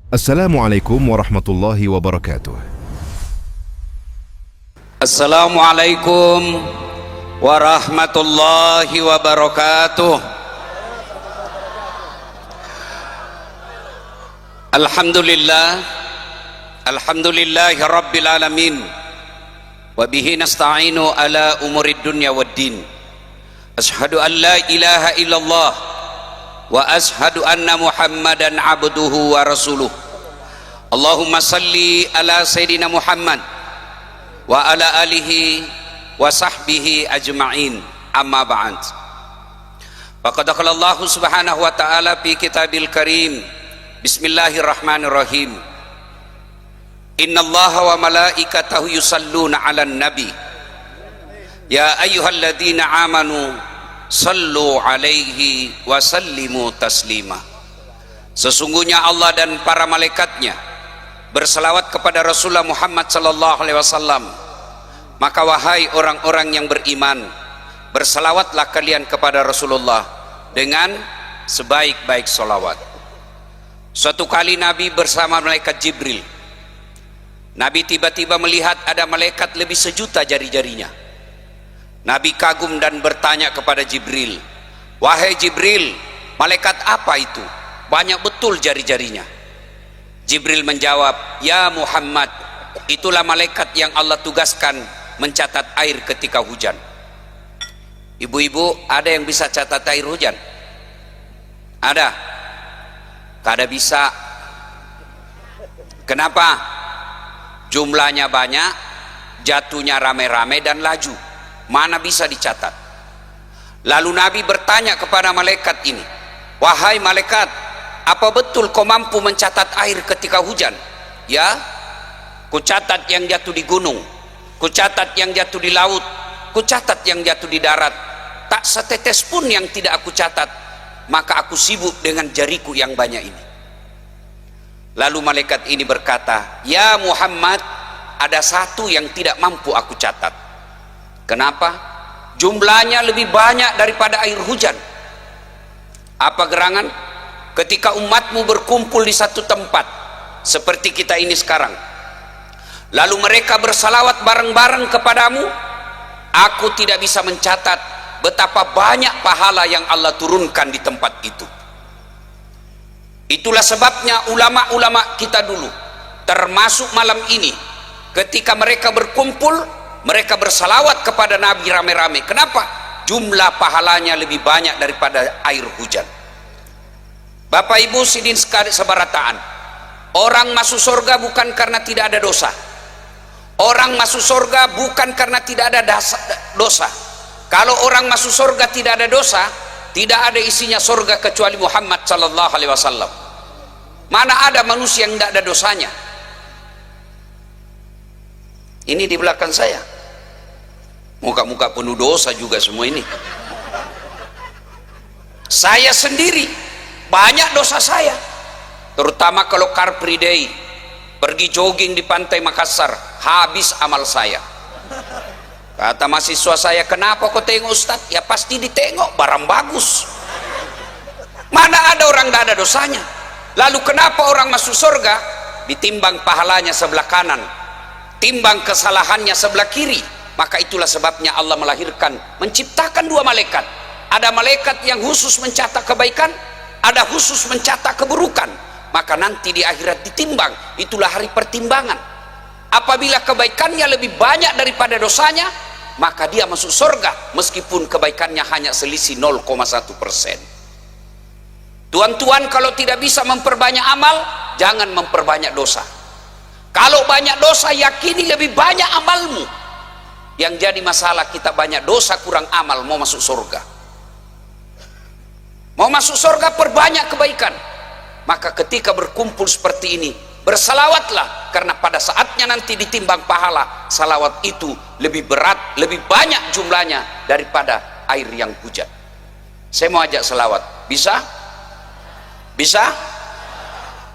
Assalamualaikum warahmatullahi wabarakatuh. Assalamualaikum warahmatullahi wabarakatuh. Alhamdulillah, alhamdulillahi rabbil alamin. Wa bihi nasta'inu ala umurid dunya waddin. Ashhadu an la ilaha illallah wa ashhadu anna muhammadan abduhu wa rasuluh. Allahumma salli ala sayyidina Muhammad wa ala alihi wa sahbihi ajma'in, amma ba'd. Faqad qala Allah subhanahu wa ta'ala fi kitabil karim, bismillahirrahmanirrahim, innallaha wa malaikatahu yusalluna 'alan nabi ya ayyuhalladzina amanu sallu alaihi wa sallimu taslima. Sesungguhnya Allah dan para malaikatnya berselawat kepada Rasulullah Muhammad sallallahu alaihi wasallam. Maka wahai orang-orang yang beriman, berselawatlah kalian kepada Rasulullah dengan sebaik-baik selawat. Suatu kali Nabi bersama malaikat Jibril. Nabi tiba-tiba melihat ada malaikat lebih sejuta jari-jarinya. Nabi kagum dan bertanya kepada Jibril, wahai Jibril, malaikat apa itu? Banyak betul jari-jarinya. Jibril menjawab, ya Muhammad, itulah malaikat yang Allah tugaskan mencatat air ketika hujan. Ibu-ibu, ada yang bisa catat air hujan? Ada? Kada bisa. Kenapa? Jumlahnya banyak, jatuhnya rame-rame dan laju. Mana bisa dicatat? Lalu Nabi bertanya kepada malaikat ini, wahai malaikat, apa betul kau mampu mencatat air ketika hujan? Ya, ku catat yang jatuh di gunung, ku catat yang jatuh di laut, ku catat yang jatuh di darat. Tak setetes pun yang tidak aku catat, maka aku sibuk dengan jariku yang banyak ini. Lalu malaikat ini berkata, ya Muhammad, ada satu yang tidak mampu aku catat. Kenapa? Jumlahnya lebih banyak daripada air hujan. Apa gerangan? Ketika umatmu berkumpul di satu tempat seperti kita ini sekarang, lalu mereka bersalawat bareng-bareng kepadamu, aku tidak bisa mencatat betapa banyak pahala yang Allah turunkan di tempat itu. Itulah sebabnya ulama-ulama kita dulu, termasuk malam ini, ketika mereka berkumpul, mereka bersalawat kepada Nabi rame-rame. Kenapa? Jumlah pahalanya lebih banyak daripada air hujan. Bapak Ibu sidin sekali sebarataan, orang masuk surga bukan karena tidak ada dosa. Orang masuk surga bukan karena tidak ada dosa. Kalau orang masuk surga tidak ada dosa, tidak ada isinya surga kecuali Muhammad sallallahu alaihi wasallam. Mana ada manusia yang tidak ada dosanya? Ini di belakang saya, muka-muka penuh dosa juga semua ini. Saya sendiri banyak dosa saya, terutama kalau Car Free Day, pergi jogging di pantai Makassar, habis amal saya. Kata mahasiswa saya, kenapa kau tengok Ustaz? Ya pasti ditengok, barang bagus. Mana ada orang tidak ada dosanya? Lalu kenapa orang masuk surga ditimbang pahalanya sebelah kanan, timbang kesalahannya sebelah kiri? Maka itulah sebabnya Allah melahirkan, menciptakan dua malaikat. Ada malaikat yang khusus mencatat kebaikan, ada khusus mencatat keburukan. Maka nanti di akhirat ditimbang, itulah hari pertimbangan. Apabila kebaikannya lebih banyak daripada dosanya, maka dia masuk surga meskipun kebaikannya hanya selisih 0,1%. Tuan-tuan, kalau tidak bisa memperbanyak amal, jangan memperbanyak dosa. Kalau banyak dosa, yakini lebih banyak amalmu. Yang jadi masalah, kita banyak dosa kurang amal, mau masuk surga. Mau masuk surga, perbanyak kebaikan. Maka ketika berkumpul seperti ini, bersalawatlah, karena pada saatnya nanti ditimbang pahala, salawat itu lebih berat, lebih banyak jumlahnya daripada air yang hujan. Saya mau ajak salawat, bisa? Bisa?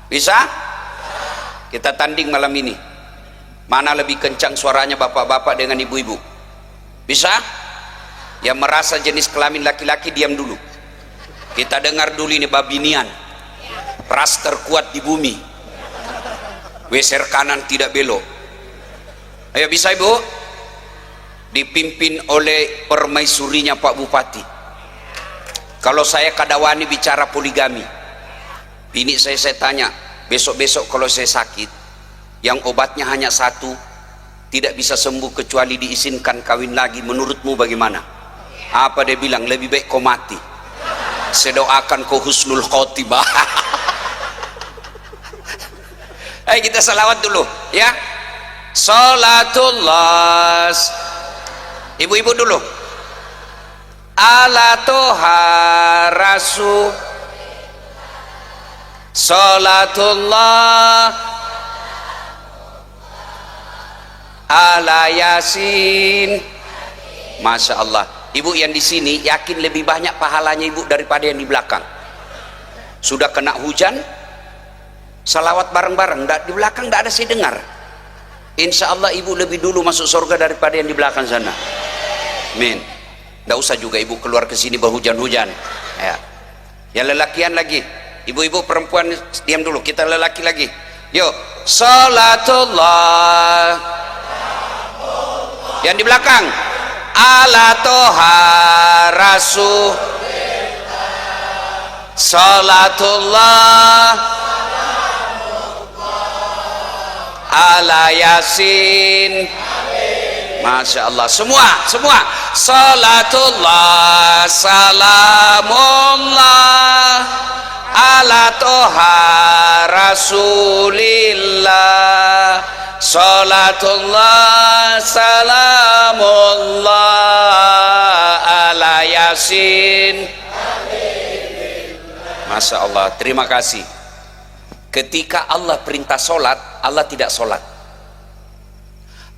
Bisa? Kita tanding malam ini, mana lebih kencang suaranya bapak-bapak dengan ibu-ibu. Bisa? Yang merasa jenis kelamin laki-laki diam dulu, kita dengar dulu ini babinian, ras terkuat di bumi. Geser kanan tidak belok. Ayo, bisa ibu? Dipimpin oleh permaisurinya Pak Bupati. Kalau saya kadawani bicara poligami, bini saya tanya, besok-besok kalau saya sakit, yang obatnya hanya satu, tidak bisa sembuh kecuali diizinkan kawin lagi, menurutmu bagaimana? Apa dia bilang? Lebih baik kau mati. Saya doakan kau husnul khotimah. Ayo kita salawat dulu ya. Salatullah, ibu-ibu dulu, ala toha rasul. Salatullah ala yasin. Masya Allah, ibu yang di sini yakin lebih banyak pahalanya ibu daripada yang di belakang. Sudah kena hujan, salawat bareng-bareng, di belakang tidak ada saya dengar. Insya Allah ibu lebih dulu masuk surga daripada yang di belakang sana. Amin. Tidak usah juga ibu keluar ke sini berhujan-hujan ya. Yang lelakian lagi, ibu-ibu perempuan diam dulu, kita lelaki lagi. Yuk, salatullah. Yang di belakang, ala toha rasul. Salatullah ala yasin. Masya Allah, semua salatullah salamullah ala toha rasulillah. Salatullah salamullah ala yasin. Masya Allah, terima kasih. Ketika Allah perintah solat, Allah tidak solat.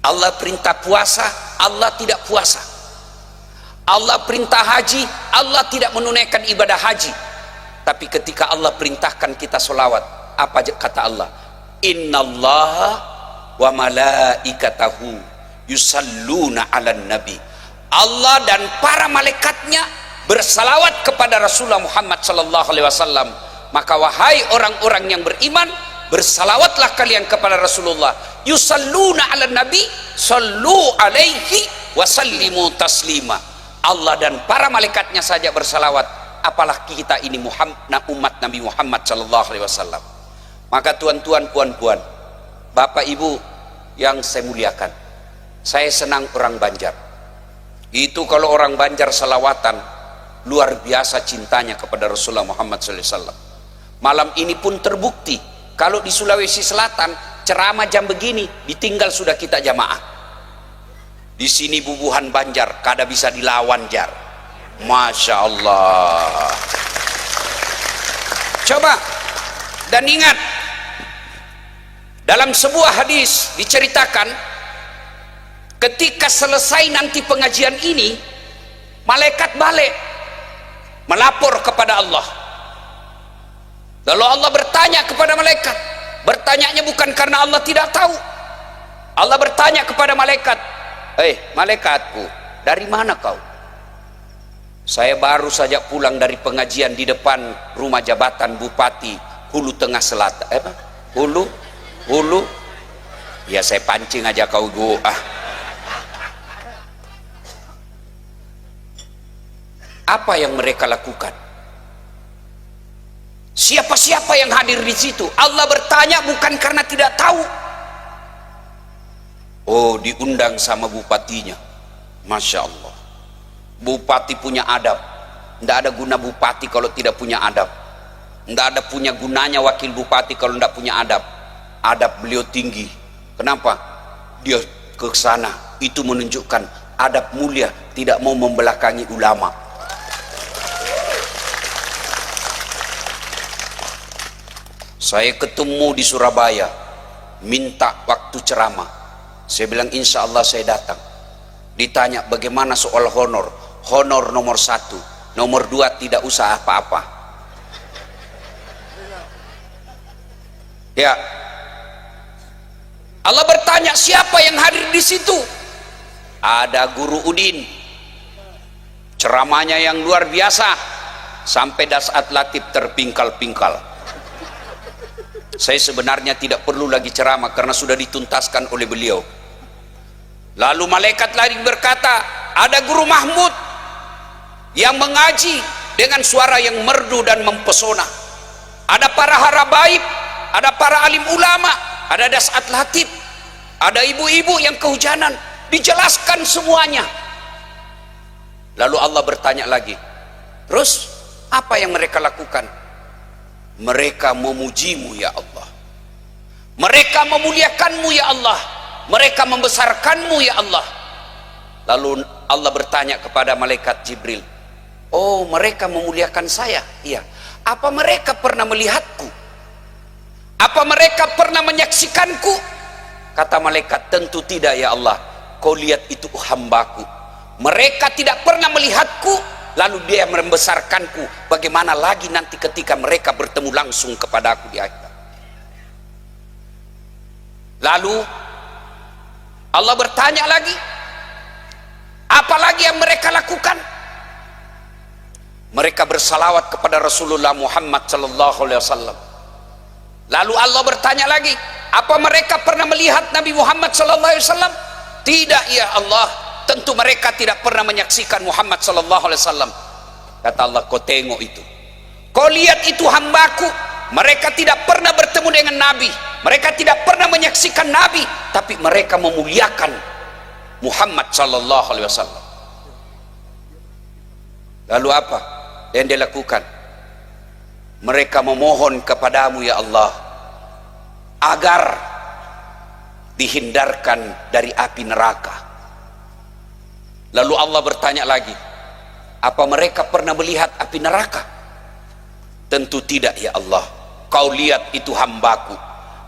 Allah perintah puasa, Allah tidak puasa. Allah perintah haji, Allah tidak menunaikan ibadah haji. Tapi ketika Allah perintahkan kita solawat, apa kata Allah? Innallaha wa malaikatahu yusalluna ala nabi. Allah dan para malaikatnya bersalawat kepada Rasulullah Muhammad sallallahu alaihi wasallam. Maka wahai orang-orang yang beriman, bersalawatlah kalian kepada Rasulullah. Yusalluna ala nabi, sallu alaihi wasallimu taslima. Allah dan para malaikatnya saja bersalawat, apalagi kita ini umat Nabi Muhammad sallallahu alaihi wasallam. Maka tuan-tuan, puan-puan, bapak ibu yang saya muliakan, saya senang orang Banjar. Itu kalau orang Banjar salawatan, luar biasa cintanya kepada Rasulullah Muhammad sallallahu alaihi wasallam. Malam ini pun terbukti, kalau di Sulawesi Selatan ceramah jam begini ditinggal sudah kita jamaah. Di sini bubuhan Banjar kada bisa dilawan jar. Masya Allah. Coba dan ingat, dalam sebuah hadis diceritakan, ketika selesai nanti pengajian ini, malaikat balik melapor kepada Allah. Lalu Allah bertanya kepada malaikat. Bertanyanya bukan karena Allah tidak tahu. Allah bertanya kepada malaikat, malaikatku, dari mana kau? Saya baru saja pulang dari pengajian di depan rumah jabatan Bupati Hulu Tengah Selatan. Hulu. Ya saya pancing aja kau gua. Apa yang mereka lakukan? Siapa-siapa yang hadir di situ? Allah bertanya bukan karena tidak tahu. Oh, diundang sama bupatinya. Masya Allah. Bupati punya adab. Tidak ada guna bupati kalau tidak punya adab. Tidak ada punya gunanya wakil bupati kalau tidak punya adab. Adab beliau tinggi. Kenapa? Dia ke sana. Itu menunjukkan adab mulia, tidak mau membelakangi ulama. Saya ketemu di Surabaya, minta waktu ceramah. Saya bilang insya Allah saya datang. Ditanya bagaimana soal honor. Honor nomor 1, nomor 2 tidak usah apa-apa. Ya, Allah bertanya siapa yang hadir di situ? Ada Guru Udin, ceramahnya yang luar biasa sampai Dasat Latif terpingkal-pingkal. Saya sebenarnya tidak perlu lagi ceramah karena sudah dituntaskan oleh beliau. Lalu malaikat lagi berkata, ada Guru Mahmud yang mengaji dengan suara yang merdu dan mempesona. Ada para harabaib, ada para alim ulama, ada Dasat Latif, ada ibu-ibu yang kehujanan. Dijelaskan semuanya. Lalu Allah bertanya lagi, terus apa yang mereka lakukan? Mereka memujimu ya Allah, mereka memuliakanmu ya Allah, mereka membesarkanmu ya Allah. Lalu Allah bertanya kepada malaikat Jibril, oh mereka memuliakan saya? Iya. Apa mereka pernah melihatku? Apa mereka pernah menyaksikanku? Kata malaikat, tentu tidak ya Allah. Kau lihat itu hambaku, mereka tidak pernah melihatku, lalu dia membesarkanku. Bagaimana lagi nanti ketika mereka bertemu langsung kepadaku di akhirat? Lalu Allah bertanya lagi, apalagi yang mereka lakukan? Mereka bersalawat kepada Rasulullah Muhammad sallallahu alaihi wasallam. Lalu Allah bertanya lagi, apa mereka pernah melihat Nabi Muhammad sallallahu alaihi wasallam? Tidak ya Allah, tentu mereka tidak pernah menyaksikan Muhammad sallallahu alaihi wasallam. Kata Allah, kau tengok itu, kau lihat itu hambaku, mereka tidak pernah bertemu dengan Nabi, mereka tidak pernah menyaksikan Nabi, tapi mereka memuliakan Muhammad sallallahu alaihi wasallam. Lalu apa yang dia lakukan? Mereka memohon kepadamu ya Allah agar dihindarkan dari api neraka. Lalu Allah bertanya lagi, apa mereka pernah melihat api neraka? Tentu tidak ya Allah, kau lihat itu hambaku,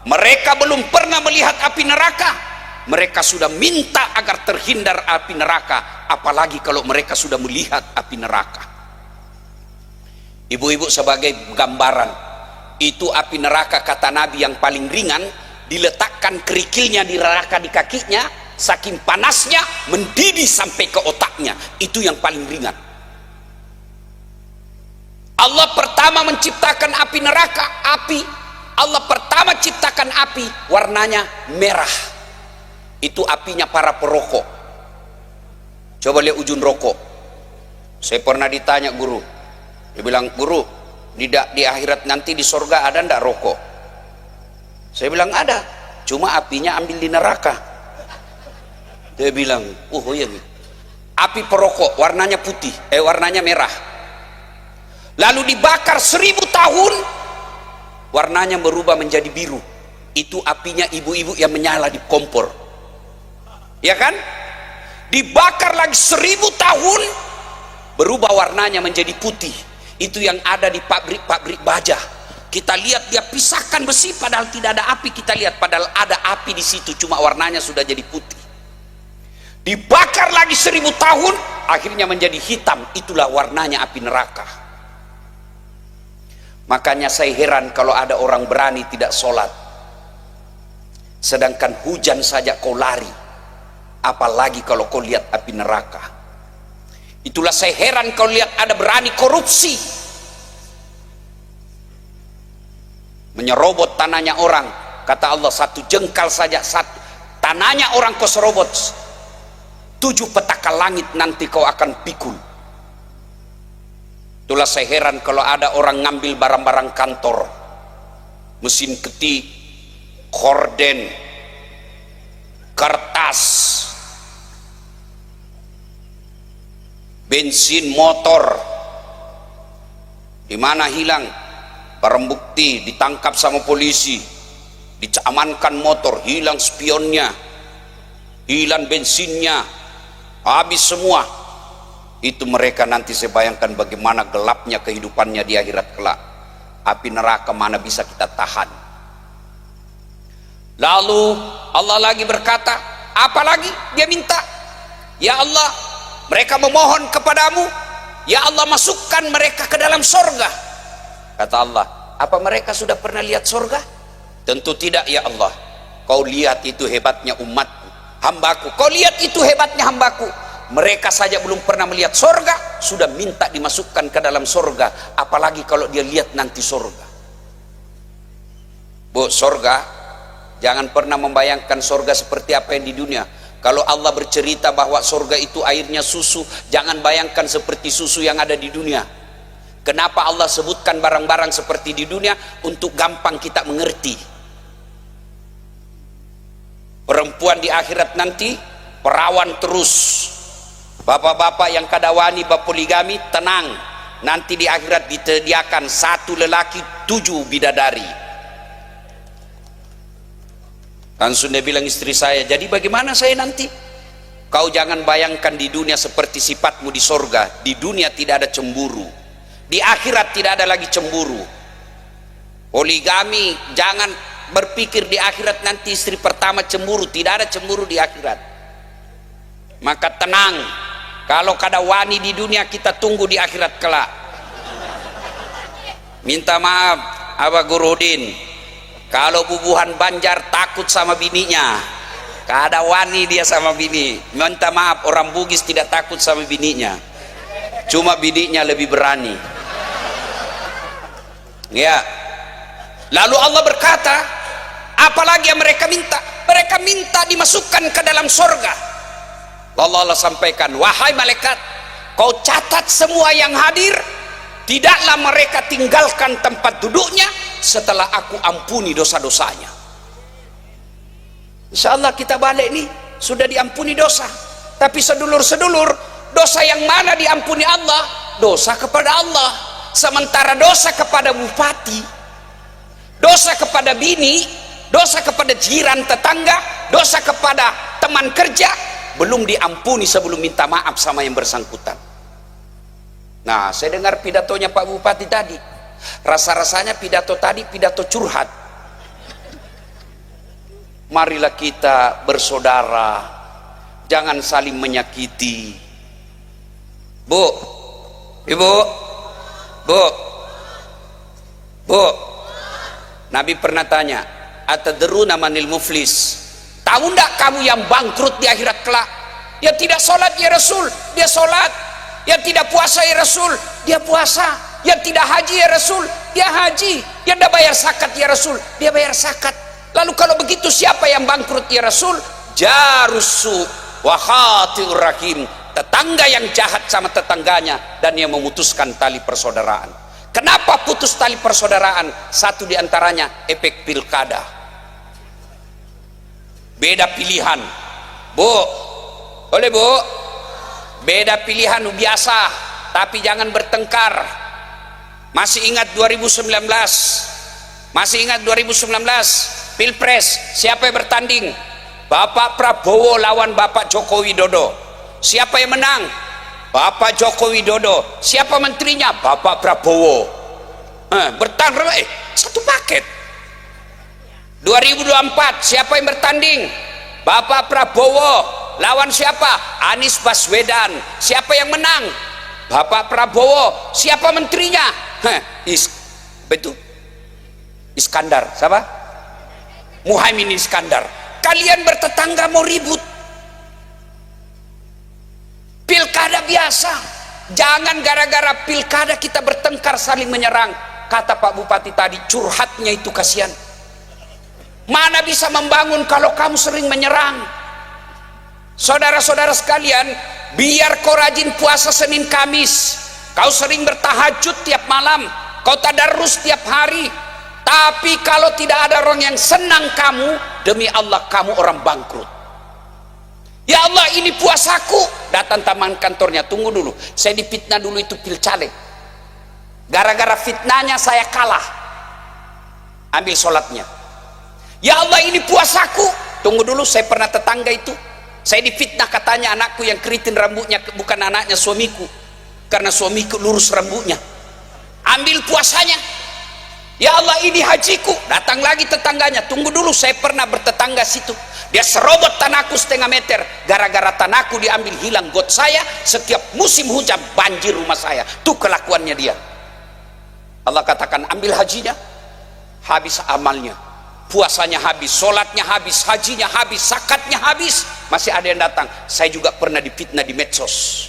mereka belum pernah melihat api neraka, mereka sudah minta agar terhindar api neraka, apalagi kalau mereka sudah melihat api neraka. Ibu-ibu, sebagai gambaran, itu api neraka kata Nabi yang paling ringan, diletakkan kerikilnya di neraka di kakinya, saking panasnya mendidih sampai ke otaknya, itu yang paling ringan. Allah pertama menciptakan api neraka, Allah pertama ciptakan api warnanya merah, itu apinya para perokok. Coba lihat ujung rokok. Saya pernah ditanya guru, dia bilang, guru, di akhirat nanti di surga ada ndak rokok? Saya bilang ada, cuma apinya ambil di neraka. Dia bilang, oh iya, api perokok warnanya putih, warnanya merah, lalu dibakar 1000 tahun, warnanya berubah menjadi biru. Itu apinya ibu-ibu yang menyala di kompor, ya kan? Dibakar lagi 1000 tahun, berubah warnanya menjadi putih. Itu yang ada di pabrik-pabrik baja. Kita lihat dia pisahkan besi, padahal tidak ada api. Kita lihat padahal ada api di situ, cuma warnanya sudah jadi putih. Dibakar lagi 1000 tahun, akhirnya menjadi hitam. Itulah warnanya api neraka. Makanya saya heran kalau ada orang berani tidak sholat, sedangkan hujan saja kau lari, apalagi kalau kau lihat api neraka. Itulah saya heran kalau lihat ada berani korupsi, menyerobot tanahnya orang. Kata Allah, 1 jengkal saja, tanahnya orang kau serobot, 7 petaka langit nanti kau akan pikul. Itulah saya heran kalau ada orang ngambil barang-barang kantor, mesin ketik, korden, kertas, bensin motor, di mana hilang barang bukti, ditangkap sama polisi, diamankan motor, hilang spionnya, hilang bensinnya, habis semua. Itu mereka nanti saya bayangkan bagaimana gelapnya kehidupannya di akhirat kelak. Api neraka mana bisa kita tahan. Lalu Allah lagi berkata, apa lagi dia minta? Ya Allah, mereka memohon kepadamu, ya Allah masukkan mereka ke dalam sorga. Kata Allah, apa mereka sudah pernah lihat sorga? Tentu tidak ya Allah. Kau lihat itu hebatnya umatku, hambaku. Kau lihat itu hebatnya hambaku. Mereka saja belum pernah melihat sorga, sudah minta dimasukkan ke dalam sorga, apalagi kalau dia lihat nanti sorga. Bu, sorga, jangan pernah membayangkan sorga seperti apa yang di dunia. Kalau Allah bercerita bahwa sorga itu airnya susu, jangan bayangkan seperti susu yang ada di dunia. Kenapa Allah sebutkan barang-barang seperti di dunia? Untuk gampang kita mengerti. Perempuan di akhirat nanti perawan terus. Bapak-bapak yang kadawani bapoligami, tenang, nanti di akhirat disediakan 1 lelaki 7 bidadari. Langsung dia bilang istri saya, jadi bagaimana saya nanti? Kau jangan bayangkan di dunia seperti sifatmu di sorga. Di dunia tidak ada cemburu, di akhirat tidak ada lagi cemburu. Poligami, jangan berpikir di akhirat nanti istri pertama cemburu. Tidak ada cemburu di akhirat. Maka tenang, kalau kada wani di dunia kita tunggu di akhirat kelak. Minta maaf Abah Gurudin, kalau bubuhan Banjar takut sama bininya, kada wani dia sama bini. Minta maaf, orang Bugis tidak takut sama bininya, cuma bininya lebih berani. Ya. Lalu Allah berkata, apalagi yang mereka minta? Mereka minta dimasukkan ke dalam sorga. Allah sampaikan, wahai malaikat, kau catat semua yang hadir, tidaklah mereka tinggalkan tempat duduknya setelah aku ampuni dosa-dosanya. Insya Allah kita balik nih, sudah diampuni dosa. Tapi sedulur-sedulur, dosa yang mana diampuni Allah? Dosa kepada Allah. Sementara dosa kepada bupati, dosa kepada bini, dosa kepada jiran tetangga, dosa kepada teman kerja, belum diampuni sebelum minta maaf sama yang bersangkutan. Nah, saya dengar pidatonya Pak Bupati tadi, rasa-rasanya pidato tadi pidato curhat. Marilah kita bersaudara, jangan saling menyakiti. Bu, ibu, bu, bu, Nabi pernah tanya, atadruna manil muflis? Tahu enggak kamu yang bangkrut di akhirat kelak? Yang tidak sholat ya Rasul, dia sholat. Yang tidak puasa ya Rasul, dia puasa. Yang tidak haji ya Rasul, dia haji. Yang tidak bayar zakat ya Rasul, dia bayar zakat. Lalu kalau begitu siapa yang bangkrut ya Rasul? Jarusu wa khati'ur rahim, tetangga yang jahat sama tetangganya dan yang memutuskan tali persaudaraan. Kenapa putus tali persaudaraan? Satu diantaranya efek pilkada. Beda pilihan, Bu, boleh Bu? Beda pilihan biasa, tapi jangan bertengkar. Masih ingat 2019? Masih ingat 2019? Pilpres, siapa yang bertanding? Bapak Prabowo lawan Bapak Joko Widodo. Siapa yang menang? Bapak Joko Widodo. Siapa menterinya? Bapak Prabowo. Bertanding, satu paket. 2024 siapa yang bertanding? Bapak Prabowo lawan siapa? Anies Baswedan. Siapa yang menang? Bapak Prabowo. Siapa menterinya? Betul, Iskandar. Siapa? Muhaimin Iskandar. Kalian bertetangga mau ribut. Pilkada biasa. Jangan gara-gara pilkada kita bertengkar saling menyerang. Kata Pak Bupati tadi, curhatnya itu kasihan. Mana bisa membangun kalau kamu sering menyerang? Saudara-saudara sekalian, biar kau rajin puasa Senin Kamis, kau sering bertahajud tiap malam, kau tadarus tiap hari, tapi kalau tidak ada orang yang senang kamu, demi Allah kamu orang bangkrut. Ya Allah, ini puasaku. Datang taman kantornya, tunggu dulu, saya difitnah dulu itu pilcaleg. Gara-gara fitnahnya saya kalah. Ambil sholatnya. Ya Allah, ini puasaku. Tunggu dulu, saya pernah tetangga itu, saya difitnah katanya anakku yang keriting rambutnya bukan anaknya suamiku, karena suamiku lurus rambutnya. Ambil puasanya. Ya Allah, ini hajiku. Datang lagi tetangganya, tunggu dulu, saya pernah bertetangga situ, dia serobot tanahku 1,5 meter. Gara-gara tanahku diambil, hilang got saya. Setiap musim hujan banjir rumah saya. Tuh kelakuannya dia. Allah katakan, ambil hajinya, habis amalnya, puasanya habis, sholatnya habis, hajinya habis, zakatnya habis. Masih ada yang datang. Saya juga pernah difitnah di medsos,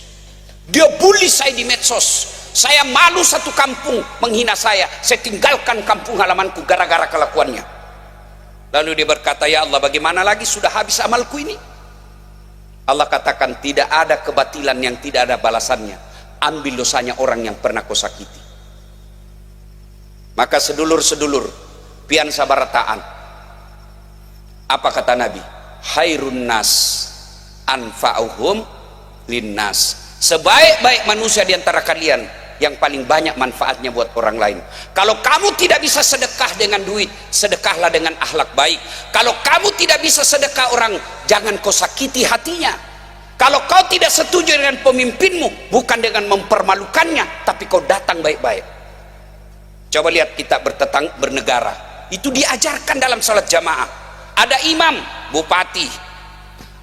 dia bully saya di medsos, saya malu, satu kampung menghina saya tinggalkan kampung halamanku gara-gara kelakuannya. Lalu dia berkata, ya Allah, bagaimana lagi, sudah habis amalku ini. Allah katakan, tidak ada kebatilan yang tidak ada balasannya. Ambil dosanya orang yang pernah kau sakiti. Maka sedulur-sedulur pian sabarataan, apa kata Nabi? Khairun nas anfa'uhum linnas. Sebaik-baik manusia di antara kalian yang paling banyak manfaatnya buat orang lain. Kalau kamu tidak bisa sedekah dengan duit, sedekahlah dengan akhlak baik. Kalau kamu tidak bisa sedekah orang, jangan kau sakiti hatinya. Kalau kau tidak setuju dengan pemimpinmu, bukan dengan mempermalukannya, tapi kau datang baik-baik. Coba lihat kita bernegara, itu diajarkan dalam salat jamaah. Ada imam, bupati,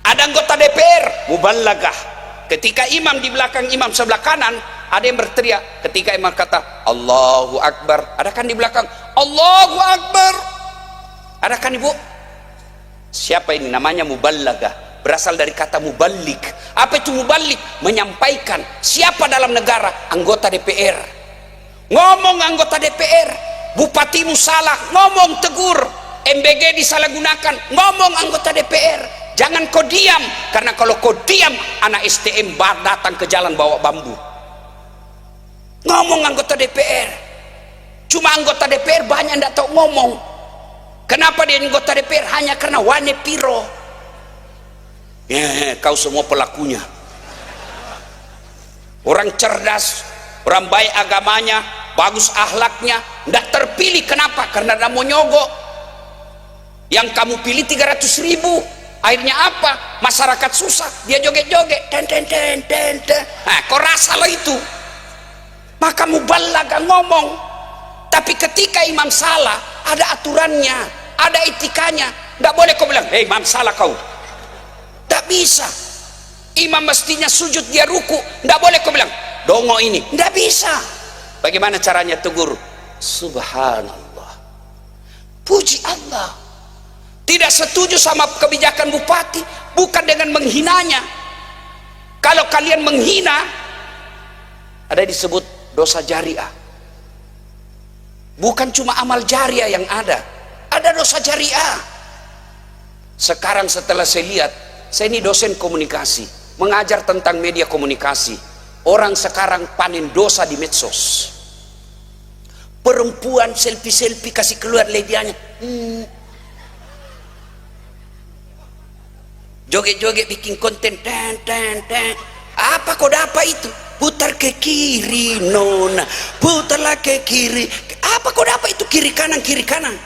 ada anggota DPR, muballagah. Ketika imam di belakang imam sebelah kanan, ada yang berteriak. Ketika imam kata Allahu Akbar, ada kan di belakang Allahu Akbar? Ada kan ibu? Siapa ini? Namanya muballagah. Berasal dari kata mubalik. Apa itu mubalik? Menyampaikan. Siapa dalam negara? Anggota DPR. Ngomong anggota DPR, bupatimu salah, ngomong tegur. MBG disalahgunakan, ngomong anggota DPR. Jangan kau diam, karena kalau kau diam, anak STM datang ke jalan bawa bambu. Ngomong anggota DPR. Cuma anggota DPR banyak tidak tahu ngomong. Kenapa dia anggota DPR? Hanya karena wane piro. Kau semua pelakunya. Orang cerdas, orang baik agamanya, bagus akhlaknya, tidak terpilih. Kenapa? Karena tidak mau nyogok. Yang kamu pilih 300.000. Akhirnya apa? Masyarakat susah, dia joget-joget, kau rasa lo itu. Maka muballaga ngomong. Tapi ketika imam salah, ada aturannya, ada etikanya. Tidak boleh kau bilang, hei imam salah kau. Tidak bisa. Imam mestinya sujud, dia ruku. Tidak boleh kau bilang dongo ini. Tidak bisa. Bagaimana caranya tegur? Subhanallah, puji Allah. Tidak setuju sama kebijakan bupati, bukan dengan menghinanya. Kalau kalian menghina, ada disebut dosa jariah. Bukan cuma amal jariah yang ada dosa jariah. Sekarang setelah saya lihat, saya ini dosen komunikasi, mengajar tentang media komunikasi. Orang sekarang panen dosa di medsos. Perempuan selfie-selfie kasih keluar ledianya. Joget-joget bikin konten. Apa kau dapat itu? Putar ke kiri nona, putarlah ke kiri. Apa kau dapat itu? Kiri kanan, kiri kanan.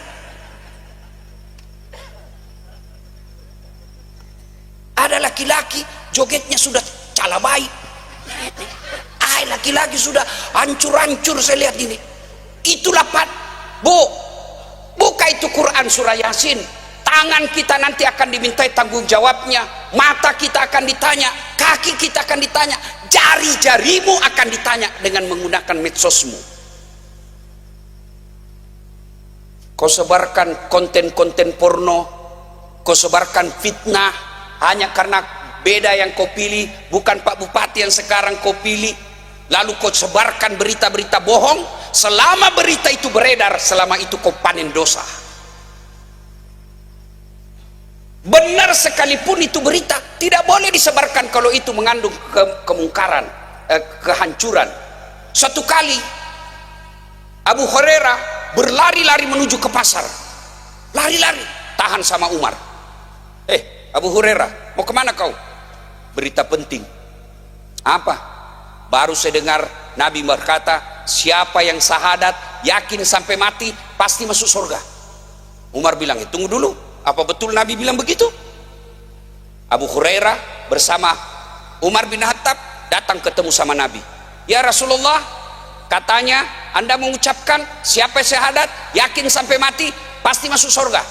Ada laki-laki jogetnya sudah calabai. Laki-laki sudah hancur-hancur saya lihat ini. Itulah buka itu Quran surah Yasin. Tangan kita nanti akan dimintai tanggung jawabnya, mata kita akan ditanya, kaki kita akan ditanya, jari-jarimu akan ditanya dengan menggunakan medsosmu. Kau sebarkan konten-konten porno, kau sebarkan fitnah hanya karena beda yang kau pilih, bukan Pak Bupati yang sekarang kau pilih. Lalu kau sebarkan berita-berita bohong. Selama berita itu beredar, selama itu kau panen dosa. Benar sekalipun itu berita, tidak boleh disebarkan kalau itu mengandung kemungkaran, kehancuran. Suatu kali Abu Hurairah berlari-lari menuju ke pasar. Lari-lari, tahan sama Umar. Abu Hurairah, mau kemana kau? Berita penting. Apa? Baru saya dengar Nabi berkata, siapa yang syahadat yakin sampai mati pasti masuk surga. Umar bilang, tunggu dulu, apa betul Nabi bilang begitu? Abu Hurairah bersama Umar bin Khattab datang ketemu sama Nabi. Ya Rasulullah, katanya Anda mengucapkan siapa yang syahadat yakin sampai mati pasti masuk surga.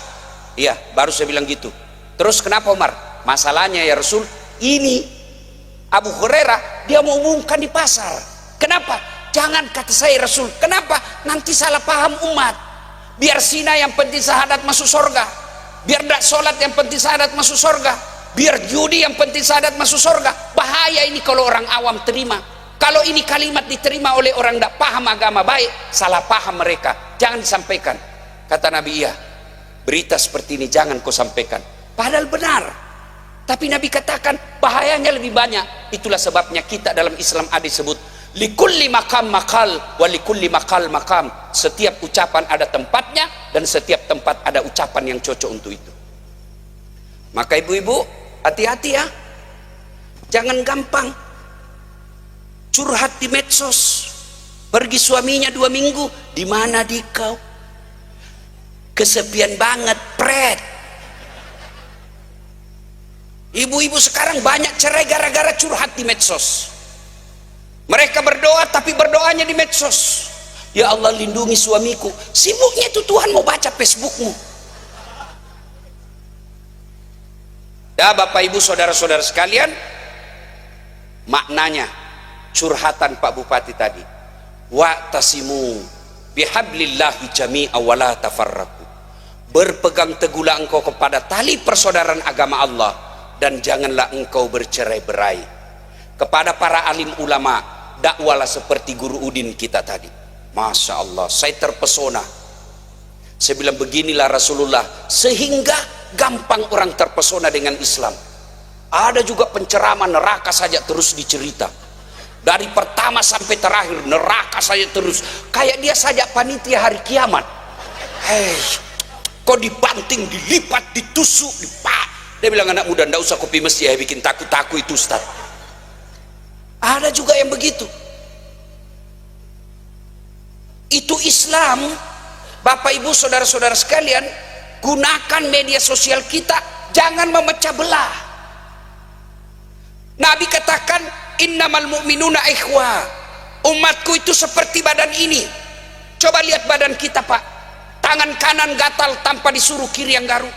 Iya, baru saya bilang gitu. Terus kenapa Umar? Masalahnya ya Rasul, ini Abu Hurairah dia mau umumkan di pasar. Kenapa? Jangan kata saya Rasul. Kenapa? Nanti salah paham umat. Biar zina yang penting syahadat masuk surga. Biar tidak sholat yang penting syahadat masuk surga. Biar judi yang penting syahadat masuk surga. Bahaya ini kalau orang awam terima. Kalau ini kalimat diterima oleh orang tidak paham agama baik, salah paham mereka. Jangan disampaikan. Kata Nabi, iya. berita seperti ini jangan kau sampaikan. Padahal benar. Tapi Nabi katakan bahayanya lebih banyak. Itulah sebabnya kita dalam Islam ada disebut likulli makam makal wa likulli makal makam. Setiap ucapan ada tempatnya dan setiap tempat ada ucapan yang cocok untuk itu. Maka ibu-ibu hati-hati ya. Jangan gampang curhat di medsos. Pergi suaminya 2 minggu, di mana di kau? Kesepian banget, pret. Ibu-ibu sekarang banyak cerai gara-gara curhat di medsos. Mereka berdoa tapi berdoanya di medsos. Ya Allah lindungi suamiku. Sibuknya itu Tuhan mau baca Facebookmu. Ya Bapak Ibu saudara-saudara sekalian, maknanya curhatan Pak Bupati tadi. Wa'tasimu bihablillahi jami'a wa la tafarraqu. Berpegang teguhlah engkau kepada tali persaudaraan agama Allah dan janganlah engkau bercerai-berai. Kepada para alim ulama, dakwalah seperti Guru Udin kita tadi. Masya Allah, saya terpesona. Saya bilang beginilah Rasulullah, sehingga gampang orang terpesona dengan Islam. Ada juga penceramah neraka saja terus dicerita. Dari pertama sampai terakhir neraka saja terus. Kayak dia saja panitia hari kiamat. Hei, kok dibanting, dilipat, ditusuk, dipak. Dia bilang anak muda ndak usah kopi masjid ya bikin takut-takut itu Ustaz. Ada juga yang begitu. Itu Islam. Bapak Ibu saudara-saudara sekalian, gunakan media sosial kita, jangan memecah belah. Nabi katakan innamal mu'minuna ikhwa. Umatku itu seperti badan ini. Coba lihat badan kita Pak. Tangan kanan gatal tanpa disuruh kiri yang garuk.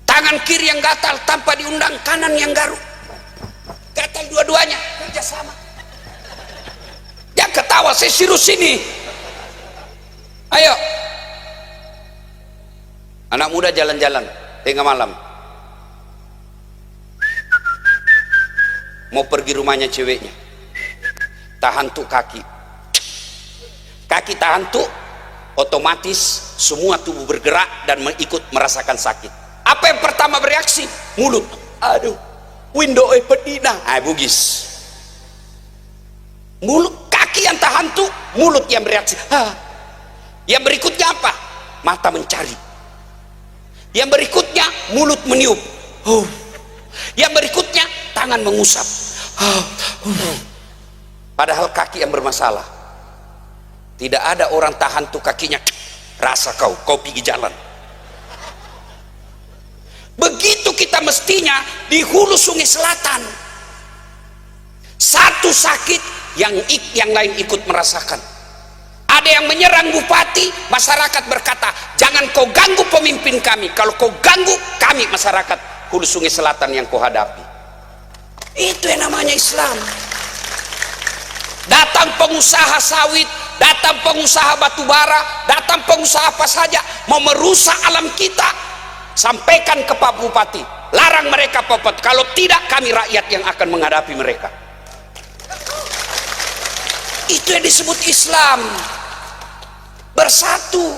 Tangan kiri yang gatal tanpa diundang kanan yang garuk. Gatal dua-duanya, kerjasama. Jangan ketawa, saya serius sini. Ayo. Anak muda jalan-jalan tengah malam. Mau pergi rumahnya ceweknya, tahan tuh kaki tahan tuh, otomatis semua tubuh bergerak dan ikut merasakan sakit. Apa yang pertama bereaksi? Mulut. Aduh, window pedina, bugis. Mulut, kaki yang tahan tuh, mulut yang bereaksi. Yang berikutnya apa? Mata mencari. Yang berikutnya mulut meniup. Yang berikutnya tangan mengusap. Padahal kaki yang bermasalah. Tidak ada orang tahan tuh kakinya. Rasa kau pergi jalan. Begitu kita mestinya di hulu Sungai Selatan. Satu sakit yang lain ikut merasakan. Ada yang menyerang bupati, masyarakat berkata, jangan kau ganggu pemimpin kami. Kalau kau ganggu kami masyarakat hulu Sungai Selatan yang kau hadapi. Itu yang namanya Islam. Datang pengusaha sawit, datang pengusaha batu bara, datang pengusaha apa saja mau merusak alam kita, sampaikan ke Pak Bupati, larang mereka popot. Kalau tidak kami rakyat yang akan menghadapi mereka. Itu yang disebut Islam. Bersatu.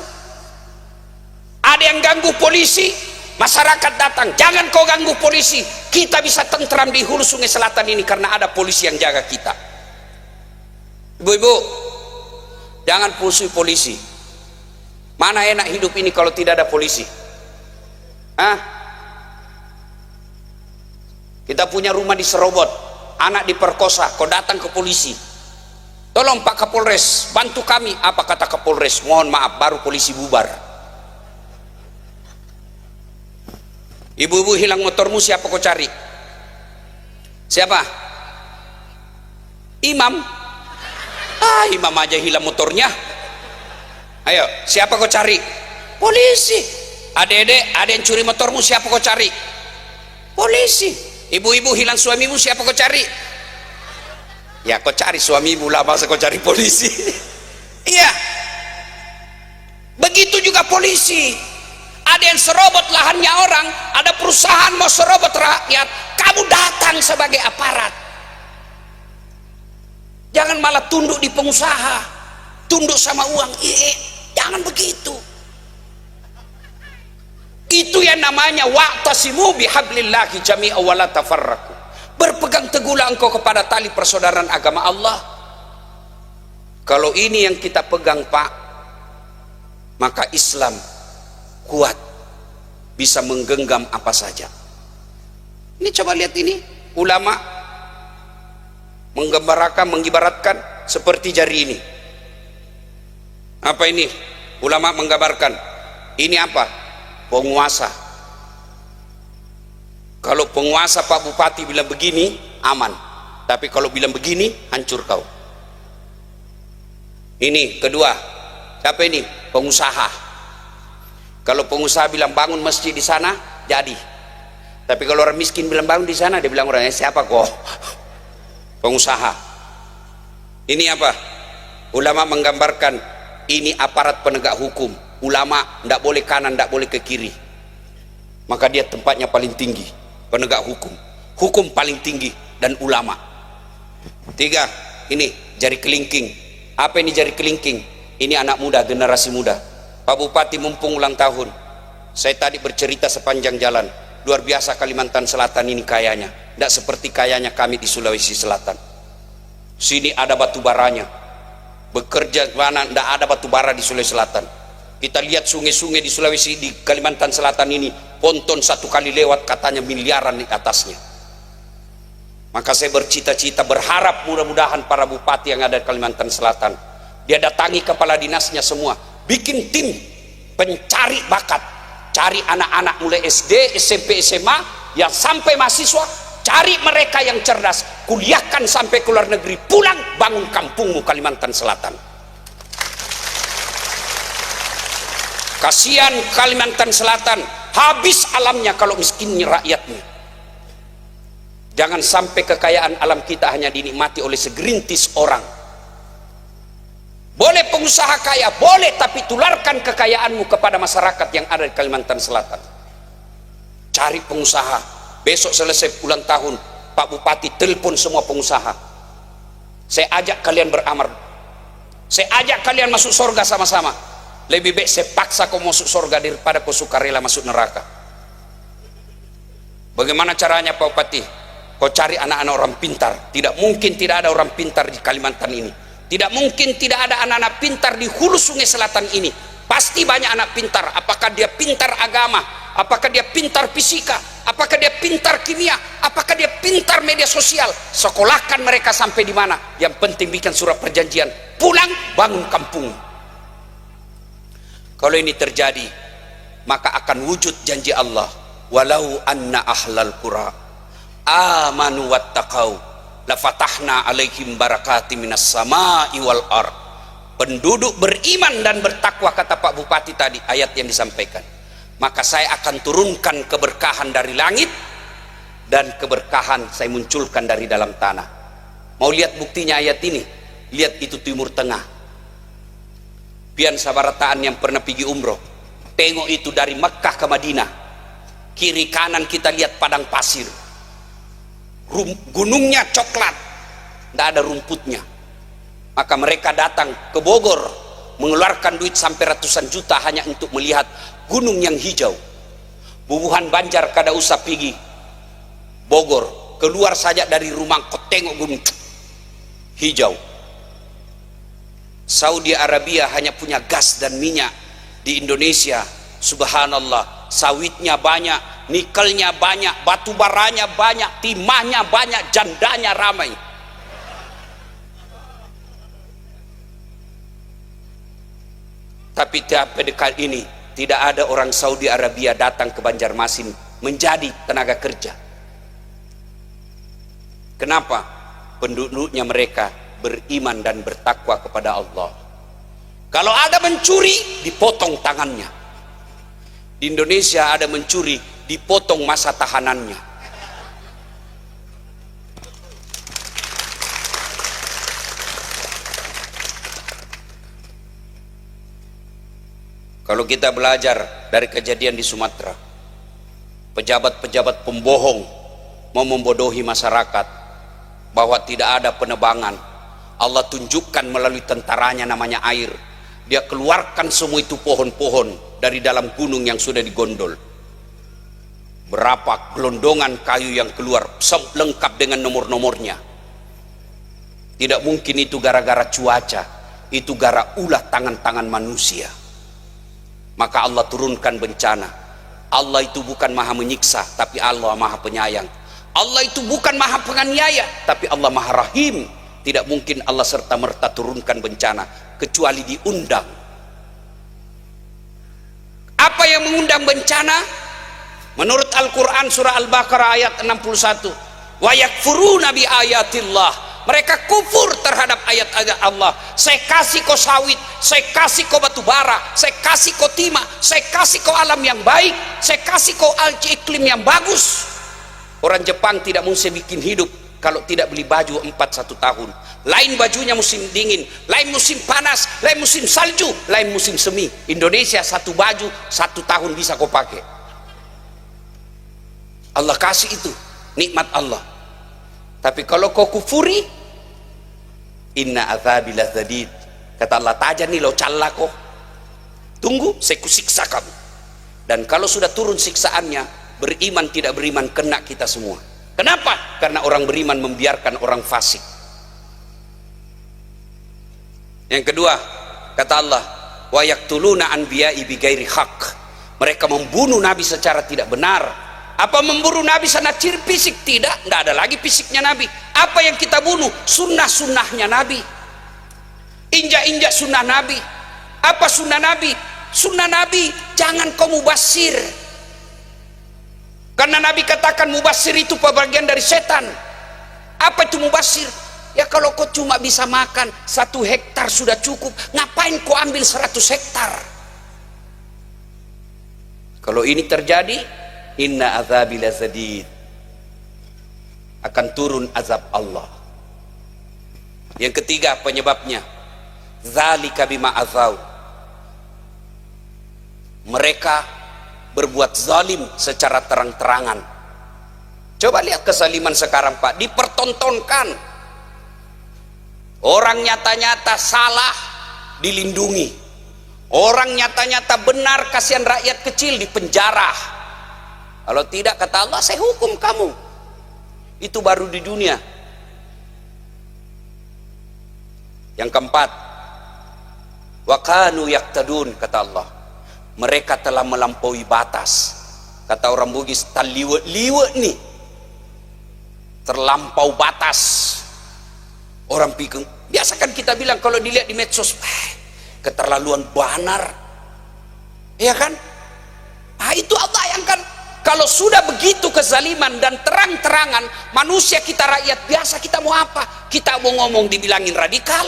Ada yang ganggu polisi, masyarakat datang, jangan kau ganggu polisi, kita bisa tentram di hulu Sungai Selatan ini karena ada polisi yang jaga kita. Ibu-ibu, jangan musuhi polisi. Mana enak hidup ini kalau tidak ada polisi? Kita punya rumah di Serobot, anak diperkosa, kau datang ke polisi, tolong Pak Kapolres bantu kami. Apa kata Kapolres? Mohon maaf, baru polisi bubar. Ibu-ibu hilang motormu, siapa kau cari? Siapa? Imam. Imam aja hilang motornya. Ayo, siapa kau cari? Polisi. Adek-adek, ada yang curi motormu, siapa kau cari? Polisi. Ibu-ibu hilang suamimu, siapa kau cari? Ya kau cari suamimu lah, masa kau cari polisi? Iya. Begitu juga polisi. Ada yang serobot lahannya orang, ada perusahaan mau serobot rakyat, kamu datang sebagai aparat. Jangan malah tunduk di pengusaha, tunduk sama uang. Jangan begitu. namanya wa'tasimu bihablillahi jami'a wa la tafarraqu. Berpegang teguhlah engkau kepada tali persaudaraan agama Allah. Kalau ini yang kita pegang, Pak, maka Islam kuat, bisa menggenggam apa saja. Ini coba lihat ini, ulama menggambarkan, mengibaratkan seperti jari ini. Apa ini? Ulama menggambarkan ini apa? Penguasa. Kalau penguasa Pak Bupati bilang begini, aman. Tapi kalau bilang begini, hancur kau. Ini kedua, siapa ini? Pengusaha. Kalau pengusaha bilang bangun masjid di sana, jadi. Tapi kalau orang miskin bilang bangun di sana, dia bilang orangnya siapa kok? Pengusaha. Ini apa? Ulama menggambarkan ini aparat penegak hukum. Ulama tidak boleh kanan, tidak boleh ke kiri. Maka dia tempatnya paling tinggi. Penegak hukum. Hukum paling tinggi dan ulama. Tiga, ini jari kelingking. Apa ini jari kelingking? Ini anak muda, generasi muda. Pak Bupati mumpung ulang tahun, saya tadi bercerita sepanjang jalan. Luar biasa Kalimantan Selatan ini kayanya. Tidak seperti kayanya kami di Sulawesi Selatan. Sini ada batu baranya. Bekerja mana tidak ada batu bara di Sulawesi Selatan. Kita lihat sungai-sungai di Sulawesi, di Kalimantan Selatan ini, ponton satu kali lewat katanya miliaran di atasnya. Maka saya bercita-cita, berharap mudah-mudahan para bupati yang ada di Kalimantan Selatan, dia datangi kepala dinasnya semua, bikin tim pencari bakat, cari anak-anak mulai SD, SMP, SMA yang sampai mahasiswa, cari mereka yang cerdas, kuliahkan sampai ke luar negeri, pulang bangun kampungmu Kalimantan Selatan. Kasihan Kalimantan Selatan, habis alamnya kalau miskinnya rakyatnya. Jangan sampai kekayaan alam kita hanya dinikmati oleh segerintis orang. Boleh pengusaha kaya, boleh, tapi tularkan kekayaanmu kepada masyarakat yang ada di Kalimantan Selatan. Cari pengusaha. Besok selesai ulang tahun, Pak Bupati telepon semua pengusaha. Saya ajak kalian beramal. Saya ajak kalian masuk surga sama-sama. Lebih baik saya paksa kau masuk surga daripada kau sukarela masuk neraka. Bagaimana caranya Pak Bupati? Kau cari anak-anak orang pintar. Tidak mungkin tidak ada orang pintar di Kalimantan ini. Tidak mungkin tidak ada anak-anak pintar di hulu sungai selatan ini. Pasti banyak anak pintar. Apakah dia pintar agama? Apakah dia pintar fisika? Apakah dia pintar kimia? Apakah dia pintar media sosial? Sekolahkan mereka sampai di mana. Yang penting bikin surat perjanjian. Pulang bangun kampung. Kalau ini terjadi, maka akan wujud janji Allah. Walau anna ahlal qura amanu wattaqau lafatahna alaihim barakati minas sama'i wal ard. Penduduk beriman dan bertakwa, kata Pak Bupati tadi, ayat yang disampaikan, maka saya akan turunkan keberkahan dari langit dan keberkahan saya munculkan dari dalam tanah. Mau lihat buktinya ayat ini? Lihat itu Timur Tengah. Pian sabarataan yang pernah pergi umroh, tengok itu dari Mekah ke Madinah, kiri kanan kita lihat padang pasir, gunungnya coklat, tidak ada rumputnya. Maka mereka datang ke Bogor, mengeluarkan duit sampai ratusan juta hanya untuk melihat gunung yang hijau. Bubuhan Banjar kada usah pergi Bogor, keluar saja dari rumah kau tengok gunung hijau. Saudi Arabia hanya punya gas dan minyak. Di Indonesia, subhanallah, sawitnya banyak, nikelnya banyak, batu baranya banyak, timahnya banyak, jandanya ramai. Tapi sampai dekat ini tidak ada orang Saudi Arabia datang ke Banjarmasin menjadi tenaga kerja. Kenapa? Penduduknya mereka beriman dan bertakwa kepada Allah. Kalau ada mencuri, dipotong tangannya. Di Indonesia ada mencuri, dipotong masa tahanannya. Kalau kita belajar dari kejadian di Sumatera, pejabat-pejabat pembohong mau membodohi masyarakat bahwa tidak ada penebangan, Allah tunjukkan melalui tentaranya namanya air. Dia keluarkan semua itu pohon-pohon dari dalam gunung yang sudah digondol. Berapa gelondongan kayu yang keluar lengkap dengan nomor-nomornya. Tidak mungkin itu gara-gara cuaca, itu gara ulah tangan-tangan manusia. Maka Allah turunkan bencana. Allah itu bukan maha menyiksa, tapi Allah maha penyayang. Allah itu bukan maha penganiaya, tapi Allah maha rahim. Tidak mungkin Allah serta-merta turunkan bencana kecuali diundang. Apa yang mengundang bencana? Menurut Al-Quran surah Al-Baqarah ayat 61, wa yakfuruna bi ayatillah, mereka kufur terhadap ayat-ayat Allah. Saya kasih kau sawit, saya kasih kau batu bara, saya kasih kau timah, saya kasih kau alam yang baik, saya kasih kau iklim yang bagus. Orang Jepang tidak mau saya bikin hidup kalau tidak beli baju 1 tahun. Lain bajunya musim dingin, lain musim panas, lain musim salju, lain musim semi. Indonesia 1 baju 1 tahun bisa kau pakai. Allah kasih itu nikmat Allah. Tapi kalau kau kufuri, inna azabi lazadid, kata Allah, tajan nih lo callako, tunggu saya kusiksa kamu. Dan kalau sudah turun siksaannya, beriman tidak beriman kena kita semua. Kenapa? Karena orang beriman membiarkan orang fasik. Yang kedua, kata Allah, wa yaqtuluna anbiya'i bighairi haq, mereka membunuh nabi secara tidak benar. Apa memburu nabi sana ciri fisik? Tidak, nggak ada lagi fisiknya nabi. Apa yang kita bunuh? Sunnah-sunnahnya nabi, injak-injak sunnah nabi. Apa sunnah nabi? Sunnah nabi jangan kau mubasir, karena nabi katakan mubasir itu bagian dari setan. Apa itu mubasir? Ya kalau kau cuma bisa makan 1 hektar sudah cukup, ngapain kau ambil 100 hektar? Kalau ini terjadi, inna azabi lazadid, akan turun azab Allah. Yang ketiga penyebabnya, zalika bima azau, mereka berbuat zalim secara terang-terangan. Coba lihat kezaliman sekarang Pak, dipertontonkan. Orang nyata-nyata salah dilindungi, orang nyata-nyata benar kasihan rakyat kecil dipenjara. Kalau tidak, kata Allah, saya hukum kamu. Itu baru di dunia. Yang keempat, wa kanu yaqtadun, kata Allah, mereka telah melampaui batas. Kata orang Bugis, taliwe-liwe nih, terlampau batas. Orang pikir, biasa kan kita bilang kalau dilihat di medsos, keterlaluan banar, ya kan? Nah itu Allah yang kan. Kalau sudah begitu kezaliman dan terang-terangan, manusia kita rakyat biasa, kita mau apa? Kita mau ngomong dibilangin radikal,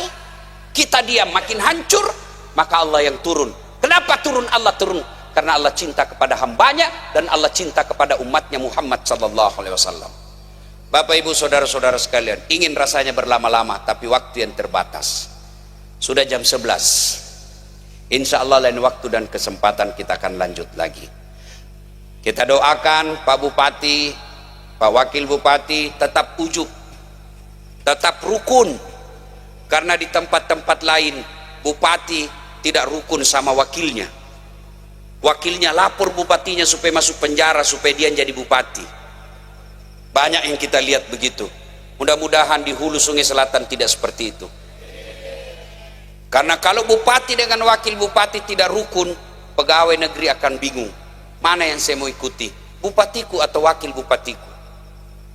kita diam makin hancur. Maka Allah yang turun. Kenapa turun? Allah turun karena Allah cinta kepada hambanya dan Allah cinta kepada umatnya Muhammad sallallahu alaihi wasallam. Bapak ibu saudara-saudara sekalian, ingin rasanya berlama-lama tapi waktu yang terbatas. Sudah jam 11. Insya Allah lain waktu dan kesempatan kita akan lanjut lagi. Kita doakan Pak Bupati, Pak Wakil Bupati tetap ujub, tetap rukun. Karena di tempat-tempat lain Bupati tidak rukun sama wakilnya. Wakilnya lapor bupatinya supaya masuk penjara supaya dia jadi bupati. Banyak yang kita lihat begitu. Mudah-mudahan di Hulu Sungai Selatan tidak seperti itu. Karena kalau bupati dengan wakil bupati tidak rukun, pegawai negeri akan bingung. Mana yang saya mau ikuti, bupatiku atau wakil bupatiku?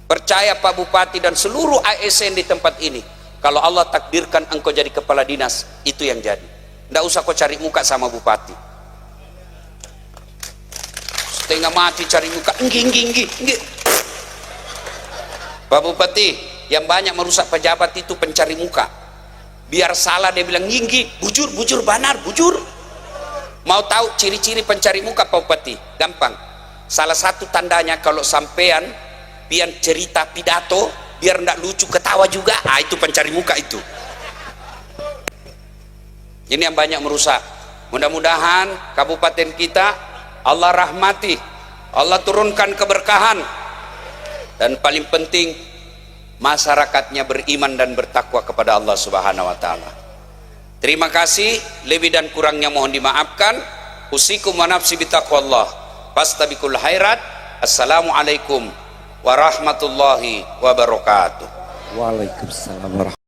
Percaya Pak Bupati dan seluruh ASN di tempat ini, kalau Allah takdirkan engkau jadi kepala dinas, itu yang jadi. Tidak usah kau cari muka sama bupati. Setengah mati cari muka, enggi. Pak Bupati, yang banyak merusak pejabat itu pencari muka. Biar salah dia bilang nginggi, bujur banar, bujur. Mau tahu ciri-ciri pencari muka Pak Bupati? Gampang. Salah satu tandanya kalau sampean pian cerita pidato biar ndak lucu ketawa juga, itu pencari muka itu. Ini yang banyak merusak. Mudah-mudahan kabupaten kita Allah rahmati, Allah turunkan keberkahan, dan paling penting masyarakatnya beriman dan bertakwa kepada Allah Subhanahu wa taala. Terima kasih, lebih dan kurangnya mohon dimaafkan. Usikum wa nafsi bitaqwallah. Fastabiqul khairat. Assalamualaikum warahmatullahi wabarakatuh. Waalaikumsalam warahmatullahi